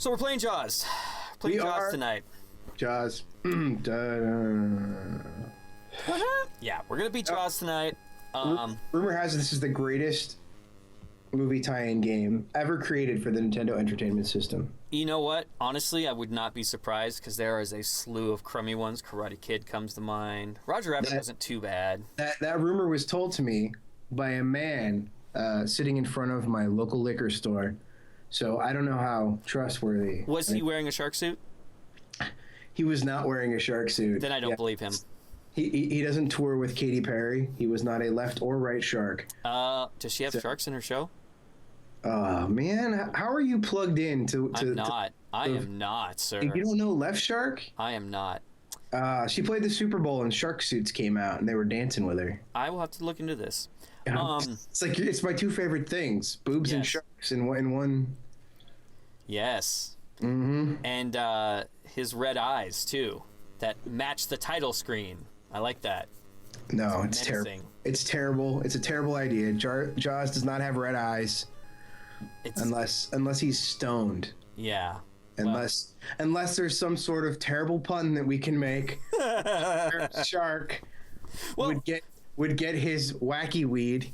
So we're playing Jaws. Playing Jaws tonight. Jaws. Yeah, we're gonna beat Jaws tonight. Rumor has it this is the greatest movie tie-in game ever created for the Nintendo Entertainment System. You know what? Honestly, I would not be surprised because there is a slew of crummy ones. Karate Kid comes to mind. Roger Rabbit wasn't too bad. That rumor was told to me by a man sitting in front of my local liquor store. So I don't know how trustworthy. Was he wearing a shark suit? He was not wearing a shark suit. Then I don't believe him. He doesn't tour with Katy Perry. He was not a left or right shark. Does she have sharks in her show? Oh, man. How are you plugged in to I'm not. I am not, sir. You don't know Left Shark? I am not. She played the Super Bowl and shark suits came out and they were dancing with her. I will have to look into this. It's my two favorite things, boobs and sharks in one. Yes. Mm-hmm. And his red eyes, too, that match the title screen. I like that. No, it's terrible. It's terrible. It's a terrible idea. Jaws does not have red eyes unless he's stoned. Yeah. Unless there's some sort of terrible pun that we can make. Shark would get his wacky weed.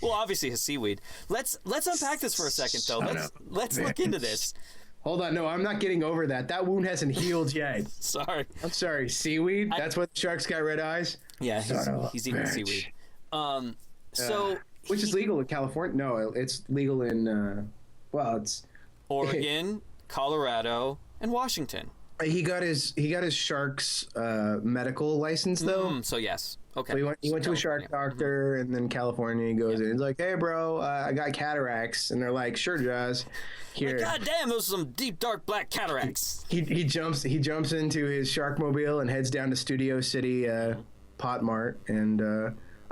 Well, obviously his seaweed. Let's unpack this for a second, though. Let's look into this. Hold on, no, I'm not getting over that. That wound hasn't healed yet. Sorry. I'm sorry. Seaweed? That's what the shark's got red eyes? Yeah, he's eating seaweed. Which is legal in California? No, it's legal in it's Oregon, Colorado, and Washington. He got his shark's medical license though. So yes, okay. So he went to a shark doctor, and then California. He goes in. He's like, "Hey, bro, I got cataracts," and they're like, "Sure, Jaws, here." Like, God damn, those are some deep, dark, black cataracts. He jumps into his Sharkmobile and heads down to Studio City Pot Mart, and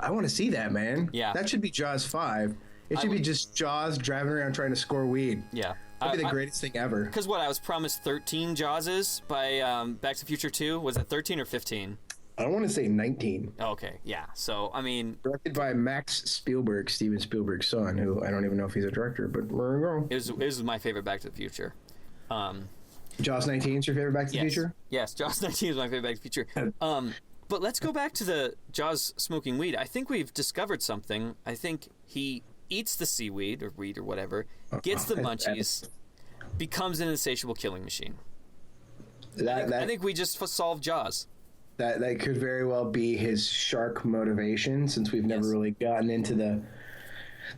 I want to see that, man. Yeah, that should be Jaws 5. It should be just Jaws driving around trying to score weed. Yeah. That'd be the greatest thing ever. Because I was promised 13 Jawses by Back to the Future 2. Was it 13 or 15? I don't want to say 19. Okay, yeah. So, I mean... Directed by Max Spielberg, Steven Spielberg's son, who I don't even know if he's a director, but there we go. It was my favorite Back to the Future. Jaws 19 is your favorite Back to the Future? Yes, Jaws 19 is my favorite Back to the Future. But let's go back to the Jaws smoking weed. I think we've discovered something. I think he eats the seaweed or weed or whatever, gets the munchies, becomes an insatiable killing machine. I think we just solved Jaws. That could very well be his shark motivation, since we've never really gotten into the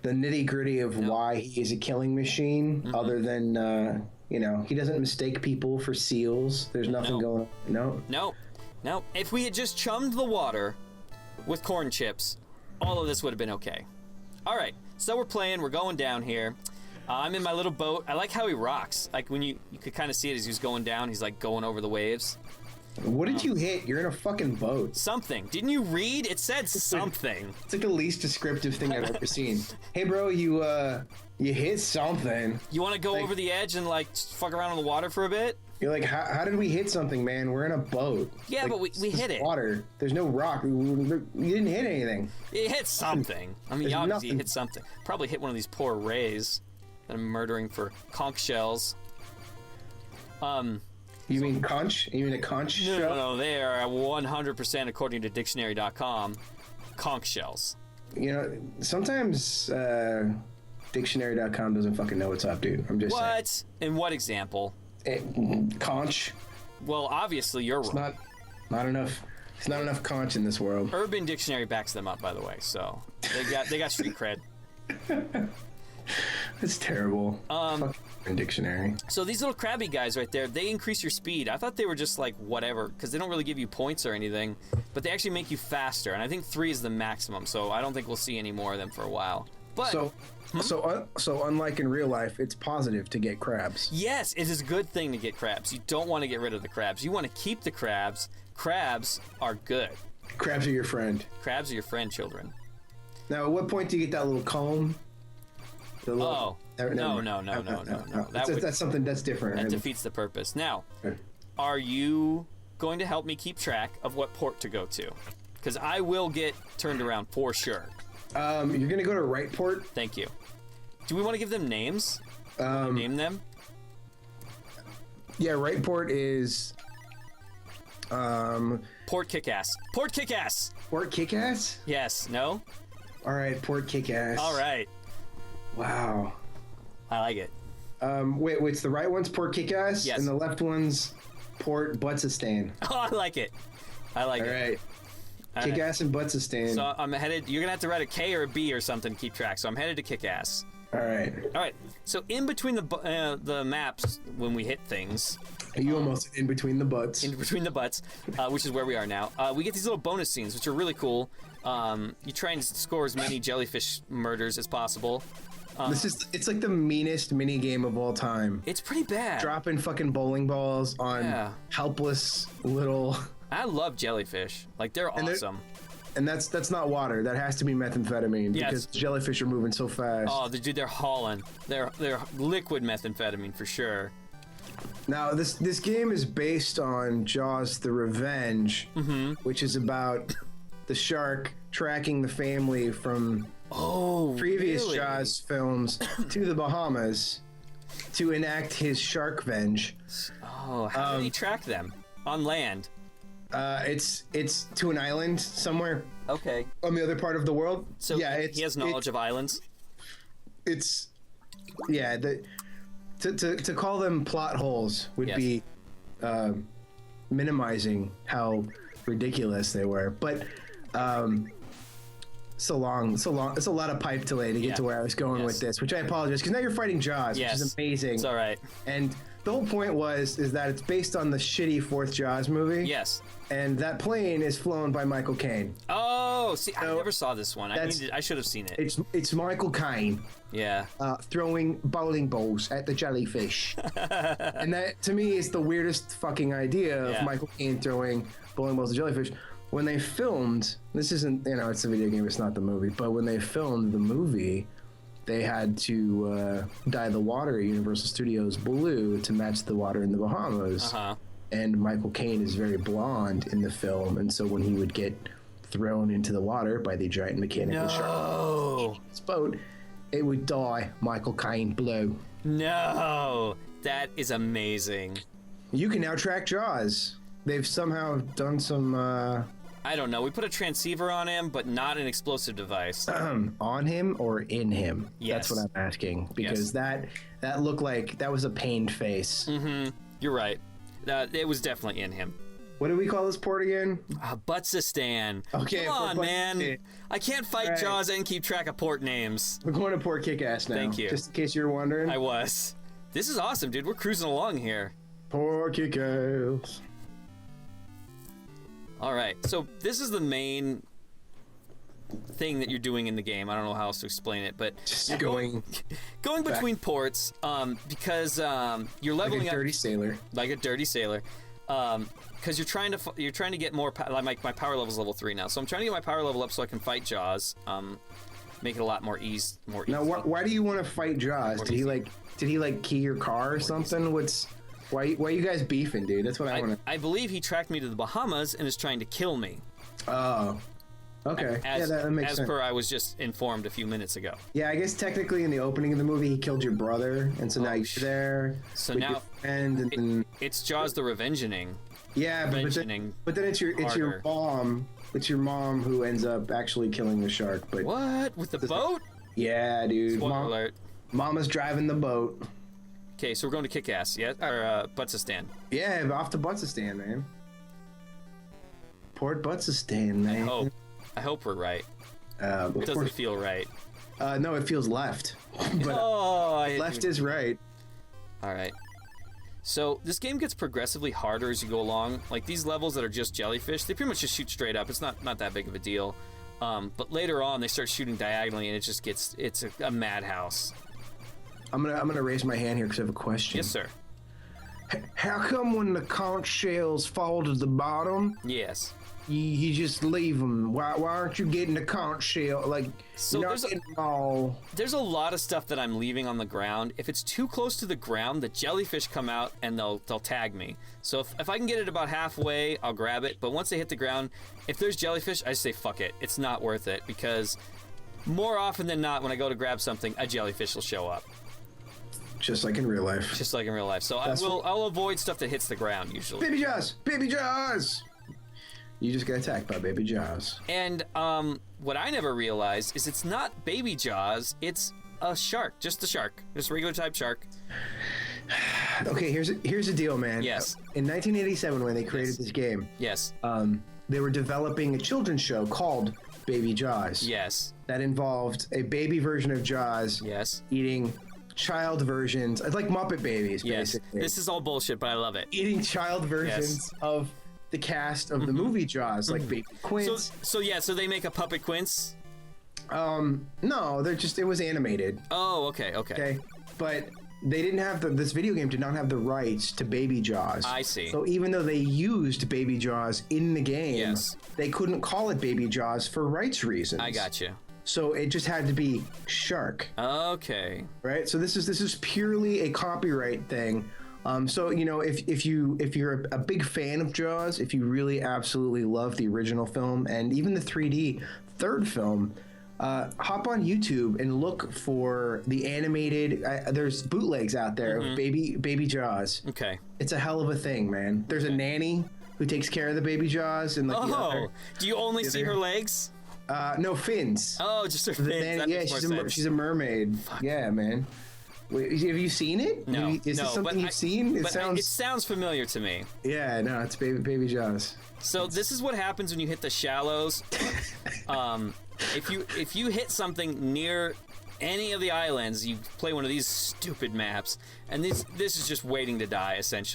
nitty-gritty of why he is a killing machine, other than, he doesn't mistake people for seals. There's nothing going on. No. If we had just chummed the water with corn chips, all of this would have been okay. All right, so we're playing. We're going down here. I'm in my little boat. I like how he rocks. Like when you could kind of see it as he was going down. He's like going over the waves. What did you hit? You're in a fucking boat. Something. Didn't you read? It said something. It's like the least descriptive thing I've ever seen. Hey, bro, you hit something. You want to go over the edge and like fuck around in the water for a bit? You're like, how did we hit something, man? We're in a boat. Yeah, but we hit it. Water. There's no rock. You didn't hit anything. It hit something. I mean, obviously it hit something. Probably hit one of these poor rays that I'm murdering for conch shells. You mean conch? You mean a conch shell? No, they are 100% according to dictionary.com, conch shells. Sometimes dictionary.com doesn't fucking know what's up, dude. I'm just saying. What? In what example? Conch. Well, obviously you're wrong. Not enough. There's not enough conch in this world. Urban Dictionary backs them up, by the way. So they got street cred. That's terrible. Fucking Dictionary. So these little crabby guys right there, they increase your speed. I thought they were just like whatever, because they don't really give you points or anything, but they actually make you faster. And I think 3 is the maximum. So I don't think we'll see any more of them for a while. But So unlike in real life, it's positive to get crabs. Yes, it is a good thing to get crabs. You don't want to get rid of the crabs. You want to keep the crabs. Crabs are good. Crabs are your friend. Crabs are your friend, children. Now, at what point do you get that little comb? No. That's something that's different. That defeats the purpose. Now, are you going to help me keep track of what port to go to? Because I will get turned around for sure. You're going to go to right port? Thank you. Do we want to give them names? Name them? Yeah, right port is Port Kick-Ass. Port Kick-Ass. Port Kick-Ass? Yes. No? All right, Port Kick-Ass. All right. Wow. I like it. Wait, the right one's Port Kick-Ass? Yes. And the left one's Port Buttsistan. Oh, I like it. I like All it. right. Kick-Ass and Buttsistan. So I'm headed... You're going to have to write a K or a B or something to keep track. So I'm headed to Kick-Ass. All right. All right. So in between the maps, when we hit things... You almost in between the butts. In between the butts, which is where we are now. We get these little bonus scenes, which are really cool. You try and score as many jellyfish murders as possible. It's like the meanest mini game of all time. It's pretty bad. Dropping fucking bowling balls on helpless little... I love jellyfish. Like, they're awesome. And that's not water. That has to be methamphetamine because jellyfish are moving so fast. Oh, dude, they're hauling. They're liquid methamphetamine for sure. Now, this game is based on Jaws: The Revenge, which is about the shark tracking the family from previous Jaws films to the Bahamas to enact his shark venge. Oh, how did he track them? On land? It's to an island somewhere. Okay. On the other part of the world. So yeah, he has knowledge of islands? To call them plot holes would be minimizing how ridiculous they were. But so long. It's a lot of pipe delay to get to where I was going with this, which I apologize because now you're fighting Jaws, which is amazing. It's all right. And the whole point is that it's based on the shitty fourth Jaws movie. Yes. And that plane is flown by Michael Caine. Oh, see, I never saw this one. I should have seen it. It's Michael Caine. Yeah. Throwing bowling balls at the jellyfish. And that, to me, is the weirdest fucking idea of Michael Caine throwing bowling balls at jellyfish. When they filmed, this isn't, it's a video game, it's not the movie, but when they filmed the movie, they had to dye the water at Universal Studios blue to match the water in the Bahamas. And Michael Caine is very blonde in the film, and so when he would get thrown into the water by the giant mechanical shark in his boat, it would dye Michael Caine blue. No, that is amazing. You can now track Jaws. They've somehow done some... I don't know. We put a transceiver on him, but not an explosive device. On him or in him? Yes. That's what I'm asking. Because that looked like... That was a pained face. Mm-hmm. You're right. It was definitely in him. What do we call this port again? Buttsistan. Okay, come on, man. I can't fight Jaws and keep track of port names. We're going to Port Kick-Ass now. Thank you. Just in case you're wondering. I was. This is awesome, dude. We're cruising along here. Port Kick-Ass. All right. So this is the main thing that you're doing in the game. I don't know how else to explain it, but just going between ports because you're leveling like a dirty sailor. Like a dirty sailor. Because you're trying to get more. My power level is level 3 now, so I'm trying to get my power level up so I can fight Jaws. Make it a lot more easy. Now, why do you want to fight Jaws? Did he key your car or something? Why you guys beefing, dude? That's what I want to. I believe he tracked me to the Bahamas and is trying to kill me. Oh. Okay. That makes sense. As per I was just informed a few minutes ago. Yeah, I guess technically in the opening of the movie he killed your brother, and so now you're there. So now it's Jaws the Revengeing. Yeah, but then it's your mom. It's your mom who ends up actually killing the shark. But what with the boat? Yeah, dude. Spoiler alert. Mama's driving the boat. Okay, so we're going to Kick-Ass, yeah, or Buttsistan. Yeah, off to Buttsistan, man. Port Buttsistan, man. I hope we're right. It doesn't feel right. No, it feels left. But left is right. All right. So this game gets progressively harder as you go along. Like these levels that are just jellyfish, they pretty much just shoot straight up. It's not that big of a deal. But later on, they start shooting diagonally, and it's a madhouse. I'm gonna raise my hand here because I have a question. Yes, sir. How come when the conch shells fall to the bottom? Yes. You just leave them. Why aren't you getting the conch shell? Like, so there's a lot of stuff that I'm leaving on the ground. If it's too close to the ground, the jellyfish come out and they'll tag me. So if I can get it about halfway, I'll grab it. But once they hit the ground, if there's jellyfish, I just say fuck it. It's not worth it because more often than not, when I go to grab something, a jellyfish will show up. Just like in real life. Just like in real life. So I'll avoid stuff that hits the ground usually. Baby Jaws! Baby Jaws! You just get attacked by Baby Jaws. And what I never realized is it's not Baby Jaws, it's a shark. Just a shark. Just a regular type shark. Okay, here's the deal, man. Yes. In 1987, when they created this game, yes, they were developing a children's show called Baby Jaws. Yes. That involved a baby version of Jaws. Yes. Eating child versions. It's like Muppet Babies, yes. basically. This is all bullshit, but I love it. Eating child versions of the cast of the movie Jaws, like Baby Quince. So they make a puppet Quince? No, it was animated. Oh, okay. But they didn't have this video game did not have the rights to Baby Jaws. I see. So even though they used Baby Jaws in the game, they couldn't call it Baby Jaws for rights reasons. I got you. So it just had to be Shark. Okay. Right? So this is purely a copyright thing. So if you're a big fan of Jaws, if you really absolutely love the original film and even the 3D third film, hop on YouTube and look for the animated. There's bootlegs out there of Baby Jaws. Okay. It's a hell of a thing, man. There's a nanny who takes care of the Baby Jaws and do you only see her legs? No, fins. Oh, just her fins. Yeah, she's a mermaid. Fuck. Yeah, man. Wait, have you seen it? No. Is this something you've seen? It sounds familiar to me. Yeah, no, it's Baby Jaws. So this is what happens when you hit the shallows. If you hit something near any of the islands, you play one of these stupid maps, and this is just waiting to die, essentially.